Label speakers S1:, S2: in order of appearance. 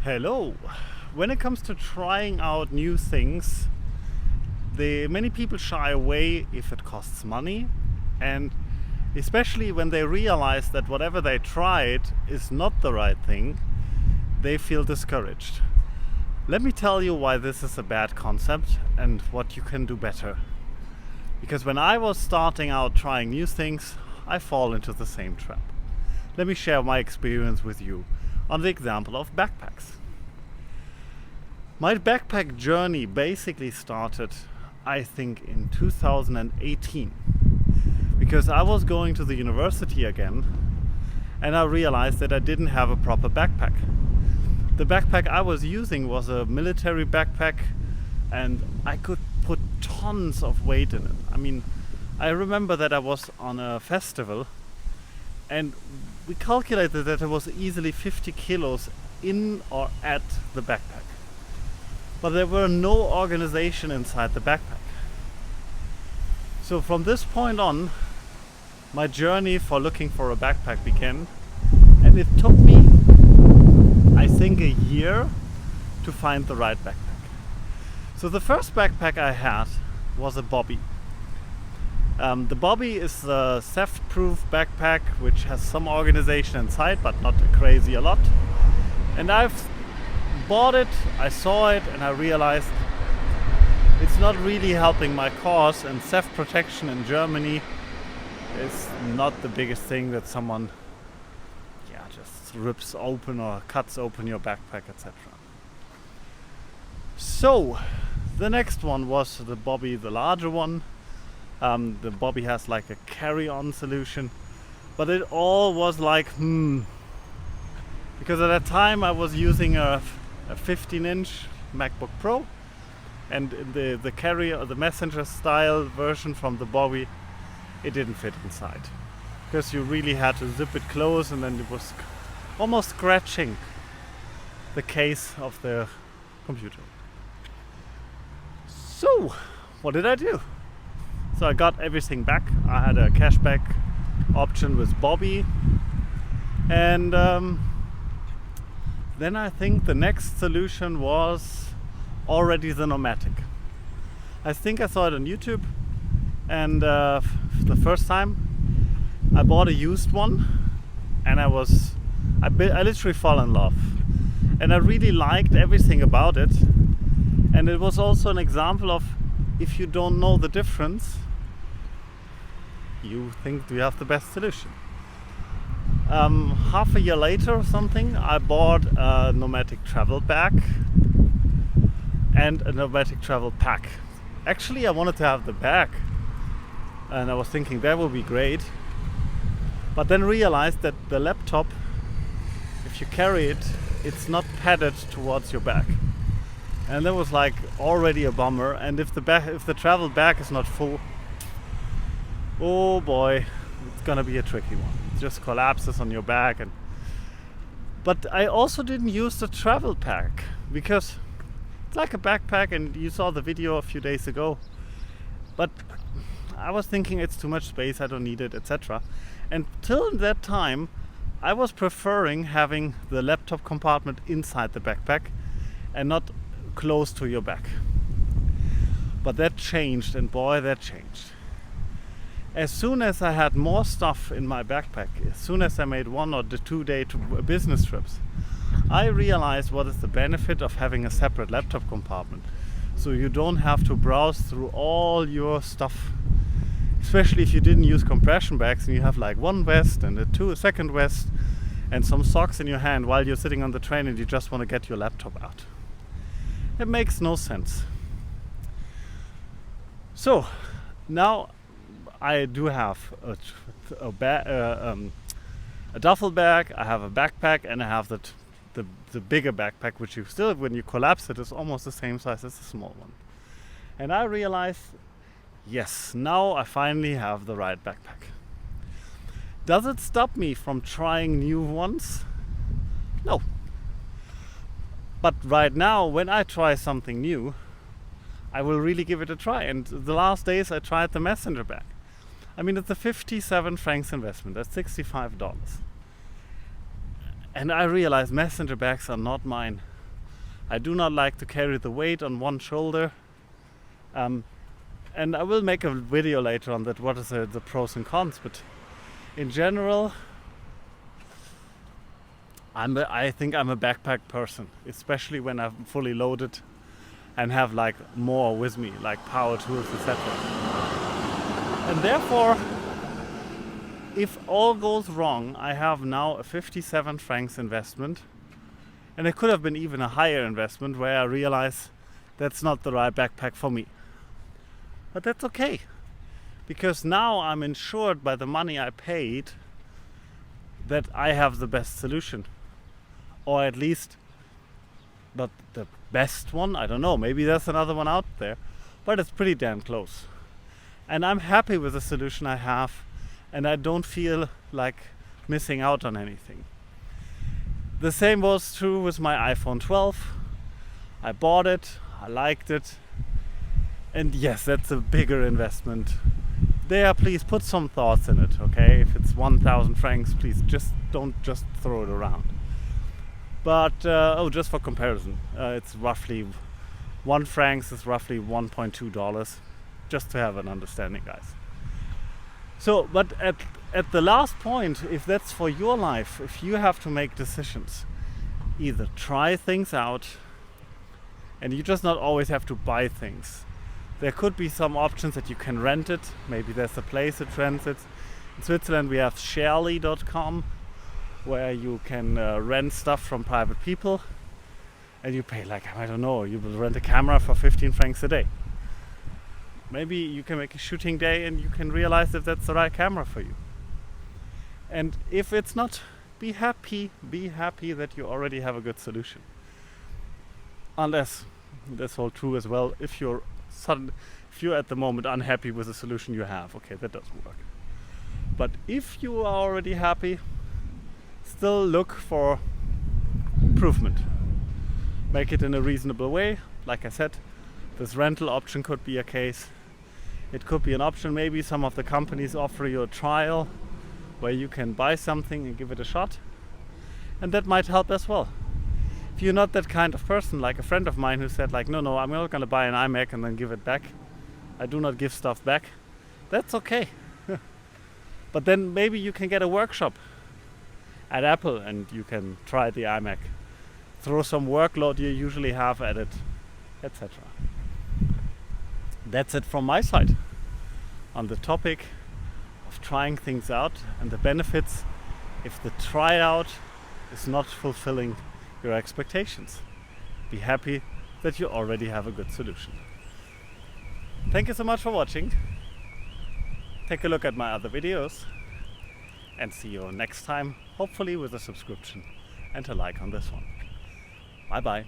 S1: Hello. When it comes to trying out new things, many people shy away if it costs money, and especially when they realize that whatever they tried is not the right thing, they feel discouraged. Let me tell you why this is a bad concept and what you can do better. Because when I was starting out trying new things, I fall into the same trap. Let me share my experience with you on the example of backpacks. My backpack journey basically started, I think, in 2018, because I was going to the university again and I realized that I didn't have a proper backpack. The backpack I was using was a military backpack and I could put tons of weight in it. I remember that I was on a festival and we calculated that it was easily 50 kilos in or at the backpack. But there were no organization inside the backpack. So from this point on, my journey for looking for a backpack began. And it took me, I think, a year to find the right backpack. So the first backpack I had was a Bobby. The Bobby is a theft-proof backpack which has some organization inside, but not crazy a lot. And I've bought it, I saw it, and I realized it's not really helping my cause, and theft protection in Germany is not the biggest thing that someone just rips open or cuts open your backpack, etc. So the next one was the Bobby, the larger one. The Bobby has like a carry-on solution, but it all was like because at that time I was using a 15-inch MacBook Pro, and the carrier, the messenger style version from the Bobby, it didn't fit inside because you really had to zip it close, and then it was almost scratching the case of the computer. So what did I do? So I got everything back. I had a cashback option with Bobby, and then I think the next solution was already the Nomadic. I think I saw it on YouTube, and the first time I bought a used one, and I literally fell in love, and I really liked everything about it. And it was also an example of, if you don't know the difference, you think you have the best solution. Half a year later or something, I bought a nomadic travel bag and a nomadic travel pack. Actually, I wanted to have the bag, and I was thinking that would be great, but then realized that the laptop, if you carry it, it's not padded towards your back, and that was like already a bummer. And if the travel bag is not full, oh boy, it's gonna be a tricky one. It just collapses on your back. But I also didn't use the travel pack because it's like a backpack, and you saw the video a few days ago. But I was thinking it's too much space, I don't need it, etc. And till that time, I was preferring having the laptop compartment inside the backpack and not close to your back. But that changed, and boy, that changed. As soon as I had more stuff in my backpack, as soon as I made 1 or 2 day business trips, I realized what is the benefit of having a separate laptop compartment. So you don't have to browse through all your stuff, especially if you didn't use compression bags and you have like one vest and a second vest and some socks in your hand while you're sitting on the train and you just want to get your laptop out. It makes no sense. So now I do have a duffel bag, I have a backpack, and I have the bigger backpack, which you still, when you collapse it, is almost the same size as the small one. And I realized, yes, now I finally have the right backpack. Does it stop me from trying new ones? No. But right now, when I try something new, I will really give it a try. And the last days I tried the messenger bag. It's a 57 francs investment. That's $65. And I realized messenger bags are not mine. I do not like to carry the weight on one shoulder. And I will make a video later on that, what is the pros and cons, but in general, I think I'm a backpack person, especially when I'm fully loaded and have like more with me, like power tools, etc. And therefore, if all goes wrong, I have now a 57 francs investment, and it could have been even a higher investment where I realize that's not the right backpack for me. But that's okay, because now I'm insured by the money I paid that I have the best solution, or at least not the best one, I don't know, maybe there's another one out there, but it's pretty damn close. And I'm happy with the solution I have, and I don't feel like missing out on anything. The same was true with my iPhone 12. I bought it, I liked it, and yes, that's a bigger investment. There, please put some thoughts in it, okay? If it's 1,000 francs, please don't just throw it around. But just for comparison, it's roughly 1 francs is roughly $1.2, just to have an understanding, guys. So, but at the last point, if that's for your life, if you have to make decisions, either try things out, and you just not always have to buy things. There could be some options that you can rent it. Maybe there's a place that rents it. In Switzerland we have sharely.com, where you can rent stuff from private people, and you pay like, I don't know, you will rent a camera for 15 francs a day. Maybe you can make a shooting day and you can realize if that's the right camera for you. And if it's not, be happy that you already have a good solution. Unless, that's all true as well, if you're at the moment unhappy with the solution you have, okay, that doesn't work. But if you are already happy, still look for improvement. Make it in a reasonable way. Like I said, this rental option could be a case. It could be an option. Maybe some of the companies offer you a trial where you can buy something and give it a shot, and that might help as well. If you're not that kind of person, like a friend of mine who said like, no, I'm not going to buy an iMac and then give it back. I do not give stuff back. That's okay. But then maybe you can get a workshop at Apple and you can try the iMac. Throw some workload you usually have at it, etc. That's it from my side on the topic of trying things out and the benefits if the tryout is not fulfilling your expectations. Be happy that you already have a good solution. Thank you so much for watching. Take a look at my other videos and see you next time, hopefully with a subscription and a like on this one. Bye bye.